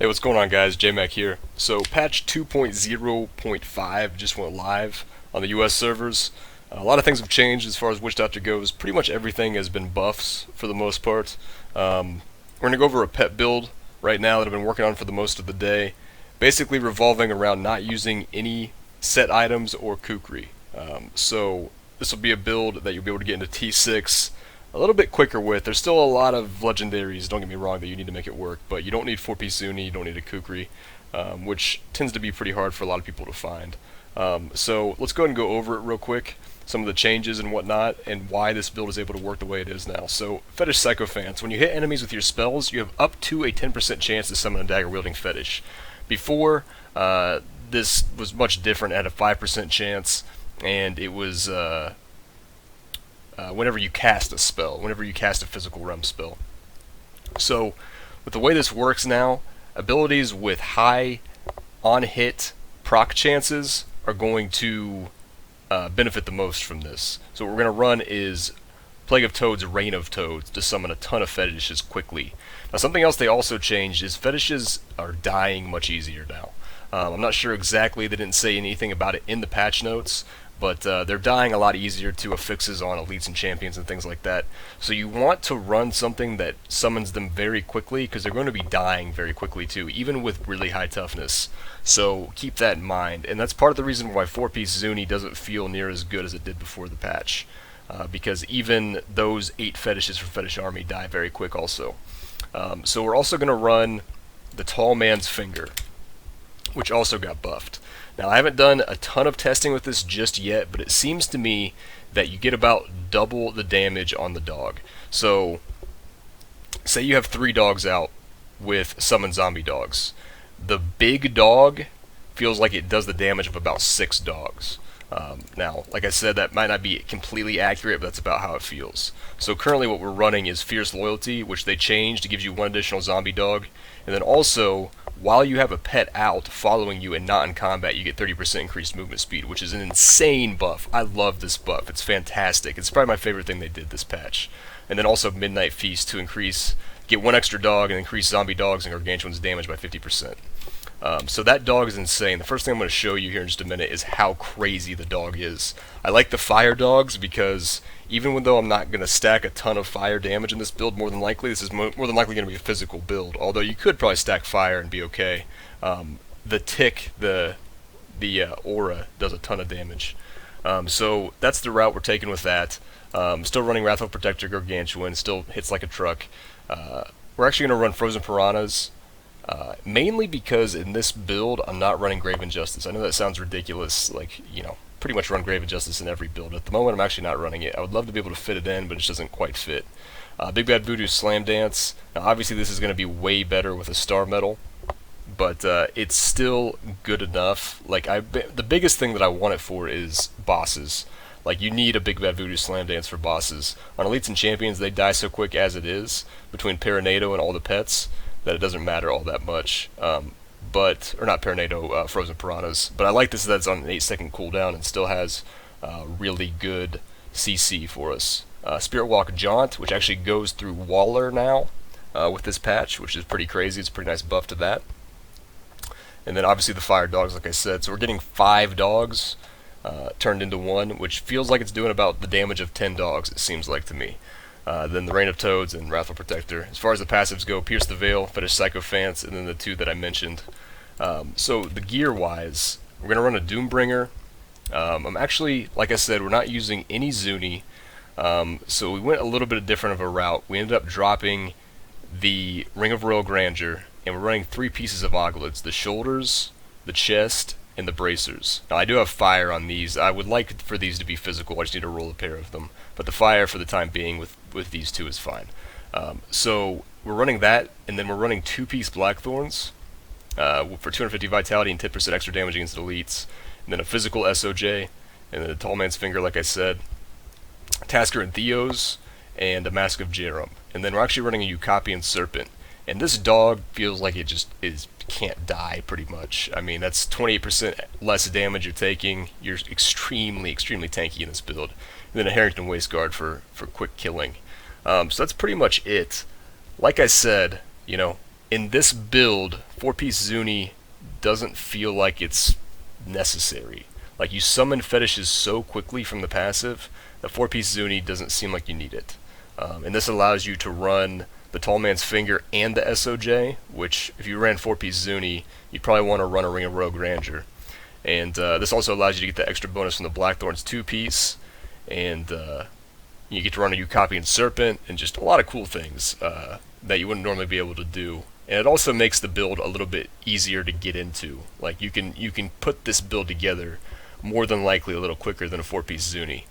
Hey, what's going on, guys? JMac here. So, patch 2.0.5 just went live on the US servers. A lot of things have changed as far as Witch Doctor goes. Pretty much everything has been buffs for the most part. We're going to go over a pet build right now that I've been working on for the most of the day. Basically revolving around not using any set items or kukri. So, this will be a build that you'll be able to get into T6 a little bit quicker with. There's still a lot of legendaries, don't get me wrong, that you need to make it work, but you don't need 4-piece Zuni, you don't need a kukri, which tends to be pretty hard for a lot of people to find. So let's go ahead and go over it real quick, some of the changes and whatnot, and why this build is able to work the way it is now. So, Fetish Sycophants. When you hit enemies with your spells, you have up to a 10% chance to summon a dagger-wielding fetish. Before, this was much different, it had a 5% chance, and it was whenever you cast a spell, whenever you cast a physical realm spell. So, with the way this works now, abilities with high on-hit proc chances are going to benefit the most from this. So what we're going to run is Plague of Toads, Reign of Toads, to summon a ton of fetishes quickly. Now, something else they also changed is fetishes are dying much easier now. I'm not sure exactly, they didn't say anything about it in the patch notes, but they're dying a lot easier to affixes on elites and champions and things like that. So you want to run something that summons them very quickly, because they're going to be dying very quickly too, even with really high toughness. So keep that in mind, and that's part of the reason why 4-piece Zuni doesn't feel near as good as it did before the patch, because even those 8 fetishes for Fetish Army die very quick also. So we're also going to run the Tall Man's Finger, which also got buffed. Now, I haven't done a ton of testing with this just yet, but it seems to me that you get about double the damage on the dog. So, say you have 3 dogs out with summon zombie dogs. The big dog feels like it does the damage of about 6 dogs. Now, like I said, that might not be completely accurate, but that's about how it feels. So currently what we're running is Fierce Loyalty, which they changed to give you 1 additional zombie dog. And then also, while you have a pet out following you and not in combat, you get 30% increased movement speed, which is an insane buff. I love this buff. It's fantastic. It's probably my favorite thing they did this patch. And then also Midnight Feast to get 1 extra dog and increase zombie dogs and gargantuan's damage by 50%. So that dog is insane. The first thing I'm going to show you here in just a minute is how crazy the dog is. I like the fire dogs because even though I'm not going to stack a ton of fire damage in this build, more than likely, this is more than likely going to be a physical build, although you could probably stack fire and be okay. The tick, the aura, does a ton of damage. So that's the route we're taking with that. Still running Wrathful Protector Gargantuan, still hits like a truck. We're actually going to run Frozen Piranhas, mainly because in this build I'm not running Grave Injustice. I know that sounds ridiculous, like, you know, pretty much run Grave Injustice in every build. At the moment I'm actually not running it. I would love to be able to fit it in, but it just doesn't quite fit. Big Bad Voodoo Slam Dance. Now obviously this is going to be way better with a Star Medal, but it's still good enough. Like, the biggest thing that I want it for is bosses. Like, you need a Big Bad Voodoo Slam Dance for bosses. On Elites and Champions, they die so quick as it is, between Paranado and all the pets, that it doesn't matter all that much. Or not Paranado, Frozen Piranhas. But I like this that it's on an 8-second cooldown and still has really good CC for us. Spirit Walk Jaunt, which actually goes through Waller now with this patch, which is pretty crazy. It's a pretty nice buff to that. And then obviously the Fire Dogs, like I said. So we're getting 5 dogs turned into 1, which feels like it's doing about the damage of 10 dogs, it seems like to me. Then the Reign of Toads and Wrathful Protector. As far as the passives go, Pierce the Veil, Fetish Sycophants, and then the 2 that I mentioned. So the gear-wise, we're going to run a Doombringer. I'm actually, like I said, we're not using any Zuni, so we went a little bit different of a route. We ended up dropping the Ring of Royal Grandeur, and we're running 3 pieces of Oglids, the shoulders, the chest, and the bracers. Now I do have fire on these. I would like for these to be physical. I just need to roll a pair of them. But the fire for the time being with these 2 is fine. So we're running that, and then we're running 2-piece Blackthorns for 250 vitality and 10% extra damage against elites. And then a physical SOJ, and then a Tall Man's Finger, like I said. Tasker and Theos, and a Mask of Jerum. And then we're actually running a Eucopian Serpent. And this dog feels like it just can't die, pretty much. I mean, that's 28% less damage you're taking. You're extremely, extremely tanky in this build. And then a Harrington Waistguard for quick killing. So that's pretty much it. Like I said, you know, in this build, 4-piece Zuni doesn't feel like it's necessary. Like, you summon fetishes so quickly from the passive that 4-piece Zuni doesn't seem like you need it. And this allows you to run the Tall Man's Finger and the SOJ, which, if you ran 4-piece Zuni, you'd probably want to run a Ring of Rogue Ranger. And this also allows you to get the extra bonus from the Blackthorn's 2-piece, and you get to run a Utopian Serpent, and just a lot of cool things that you wouldn't normally be able to do. And it also makes the build a little bit easier to get into. Like, you can put this build together more than likely a little quicker than a 4-piece Zuni.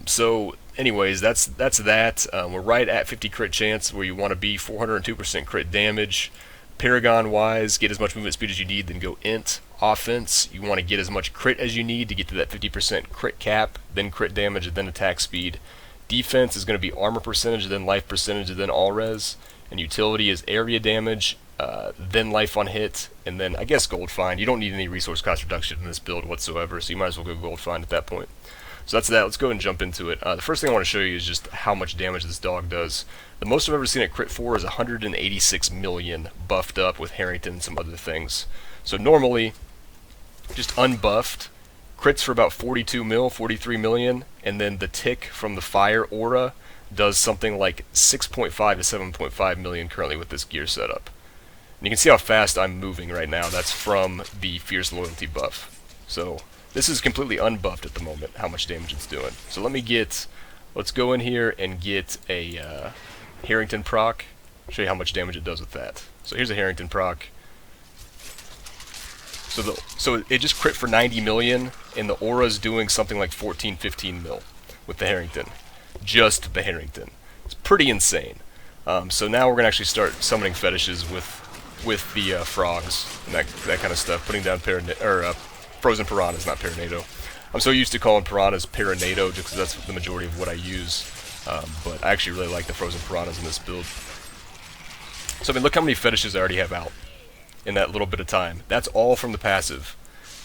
So anyways, that's that. We're right at 50 crit chance where you want to be, 402% crit damage. Paragon wise, get as much movement speed as you need, then go int. Offense, you want to get as much crit as you need to get to that 50% crit cap, then crit damage, and then attack speed. Defense is going to be armor percentage, then life percentage, then all res. And utility is area damage, then life on hit, and then I guess gold find. You don't need any resource cost reduction in this build whatsoever, so you might as well go gold find at that point. So that's that. Let's go ahead and jump into it. The first thing I want to show you is just how much damage this dog does. The most I've ever seen it crit for is 186 million, buffed up with Harrington and some other things. So normally, just unbuffed, crits for about 42 mil, 43 million, and then the tick from the fire aura does something like 6.5 to 7.5 million currently with this gear setup. And you can see how fast I'm moving right now. That's from the Fierce Loyalty buff. So this is completely unbuffed at the moment, how much damage it's doing. So let's go in here and get a Harrington proc, show you how much damage it does with that. So here's a Harrington proc. So it just crit for 90 million, and the aura's doing something like 14, 15 mil with the Harrington. Just the Harrington. It's pretty insane. So now we're going to actually start summoning fetishes with the frogs and that kind of stuff, putting down frozen piranhas, not Paranado. I'm so used to calling piranhas Paranado just because that's the majority of what I use, but I actually really like the frozen piranhas in this build. So I mean, look how many fetishes I already have out in that little bit of time. That's all from the passive.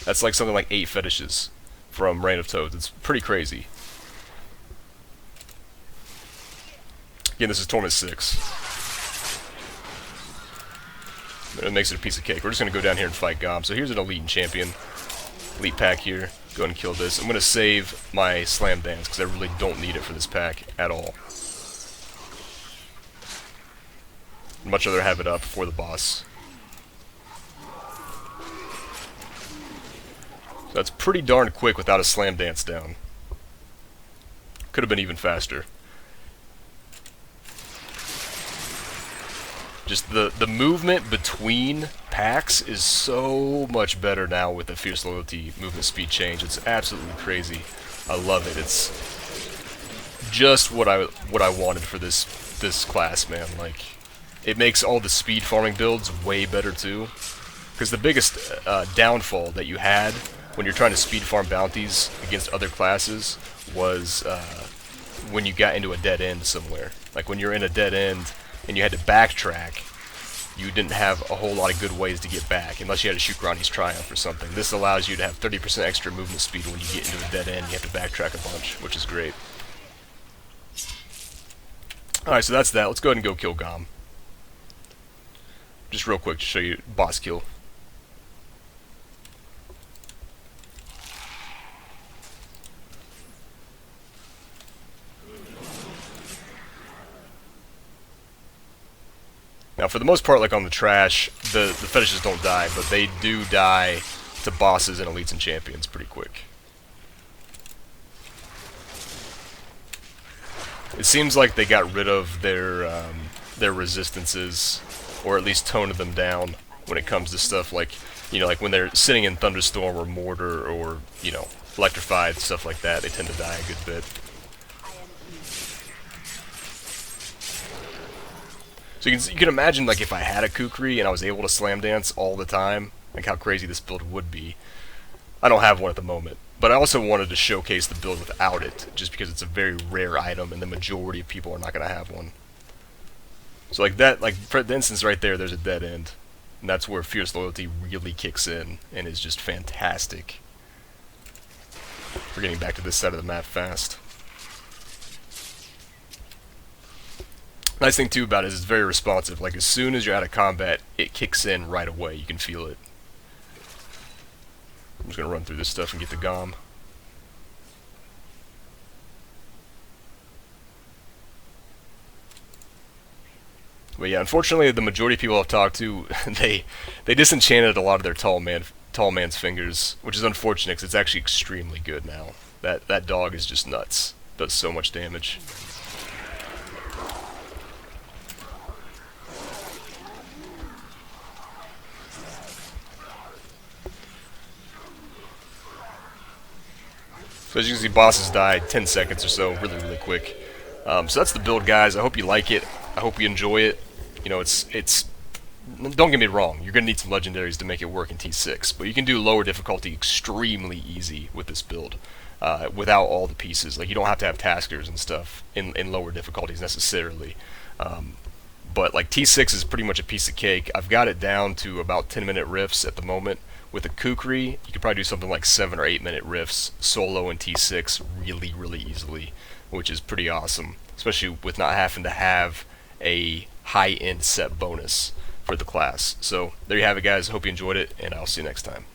That's like something like 8 fetishes from Reign of Toads. It's pretty crazy. Again, this is Torment 6. It makes it a piece of cake. We're just going to go down here and fight Gom. So here's an Elite and Champion. Elite pack here. Go ahead and kill this. I'm going to save my Slam Dance because I really don't need it for this pack at all. I'd much rather have it up for the boss. So that's pretty darn quick without a Slam Dance down. Could have been even faster. Just the movement between packs is so much better now with the Fierce Loyalty movement speed change. It's absolutely crazy. I love it. It's just what I wanted for this class, man. Like, it makes all the speed farming builds way better too. Because the biggest downfall that you had when you're trying to speed farm bounties against other classes was when you got into a dead end somewhere. Like when you're in a dead end and you had to backtrack, you didn't have a whole lot of good ways to get back, unless you had to shoot Grani's Triumph or something. This allows you to have 30% extra movement speed when you get into a dead end. You have to backtrack a bunch, which is great. Alright, so that's that. Let's go ahead and go kill Gom. Just real quick to show you boss kill. Now, for the most part, like on the trash, the fetishes don't die, but they do die to bosses and elites and champions pretty quick. It seems like they got rid of their resistances, or at least toned them down when it comes to stuff like, you know, like when they're sitting in Thunderstorm or Mortar or, you know, Electrified, stuff like that, they tend to die a good bit. So you can imagine, like, if I had a Kukri and I was able to Slam Dance all the time, like how crazy this build would be. I don't have one at the moment, but I also wanted to showcase the build without it, just because it's a very rare item and the majority of people are not going to have one. So like that, like for the instance right there, there's a dead end, and that's where Fierce Loyalty really kicks in and is just fantastic for getting back to this side of the map fast. Nice thing too about it is it's very responsive. Like as soon as you're out of combat, it kicks in right away. You can feel it. I'm just gonna run through this stuff and get the GOM. But yeah, unfortunately, the majority of people I've talked to, they disenchanted a lot of their tall man's fingers, which is unfortunate because it's actually extremely good now. That dog is just nuts. Does so much damage. So as you can see, bosses die 10 seconds or so, really quick. So that's the build, guys. I hope you like it. I hope you enjoy it. You know, it's don't get me wrong, you're going to need some legendaries to make it work in T6, but you can do lower difficulty extremely easy with this build without all the pieces. Like, you don't have to have taskers and stuff in lower difficulties necessarily. But like T6 is pretty much a piece of cake. I've got it down to about 10-minute riffs at the moment. With a Kukri, you could probably do something like 7 or 8-minute riffs solo in T6 really easily, which is pretty awesome, especially with not having to have a high-end set bonus for the class. So there you have it, guys. Hope you enjoyed it, and I'll see you next time.